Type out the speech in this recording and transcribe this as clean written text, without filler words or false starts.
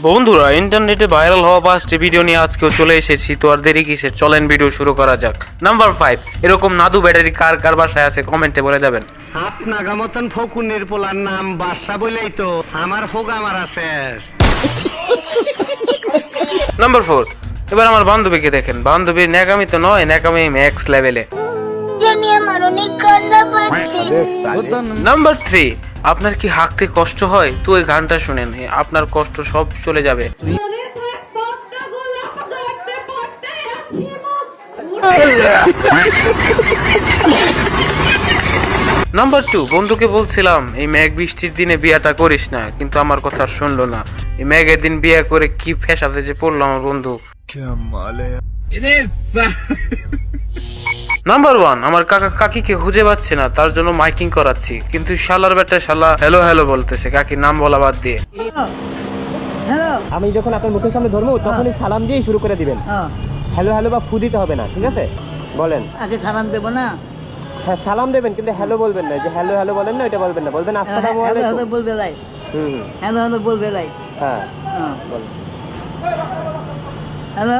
বন্ধুরা ইন্টারনেটে ভাইরাল হওয়া 5টি ভিডিও নিয়ে আজকেও চলে এসেছি, তো আর দেরি কিসের, চলেন ভিডিও শুরু করা যাক। নাম্বার 5, এরকম নাদু ব্যাটারি কার কার বাসায় আছে কমেন্টে বলে যাবেন। আপনাগা মতন ফকুনের পোলার নাম বাদশা বলেই তো আমার হোক আমার শেষ। নাম্বার 4, এবার আমার বান্ধবীকে দেখেন, বান্ধবীর ন্যাকামি তো নয়, ন্যাকামি ম্যাক্স লেভেলে। জানি আমার অনেক কান্না পাচ্ছে। নাম্বার 3, আপনার কি হাঁকতে কষ্ট হয়? তো এই গানটা শুনেন, আপনার কষ্ট সব চলে যাবে। নাম্বার 2, বন্ধুকে বলছিলাম এই মেঘ বৃষ্টির দিনে বিয়েটা করিস না, কিন্তু আমার কথা শুনলো না। এই মেঘের দিন বিয়ে করে কি ফেসাতে যে পড়লো আমার বন্ধু। নাম্বার 1, আমার কাকা কাকিকে খুঁজে পাচ্ছে না, তার জন্য মাইকিং করাচ্ছি, কিন্তু শালার বেটা শালা হ্যালো হ্যালো বলতেছে, কাকির নাম বলা বাদ দিয়ে। আমি যখন আপনার মুখের সামনে ধরবো তখনই সালাম দিয়েই শুরু করে দিবেন। হ্যালো হ্যালো বা ফু দিতে হবে না, ঠিক আছে? বলেন। আগে সালাম দেবো না? হ্যাঁ সালাম দেবেন, কিন্তু হ্যালো বলবেন না। যে হ্যালো হ্যালো বলেন না, এটা বলবেন না, বলবেন আসসালামু হ্যালো আলাইকুম। হ্যালো বলবে লাই। হ্যালো হ্যালো বলবে লাই। হ্যাঁ হ্যালো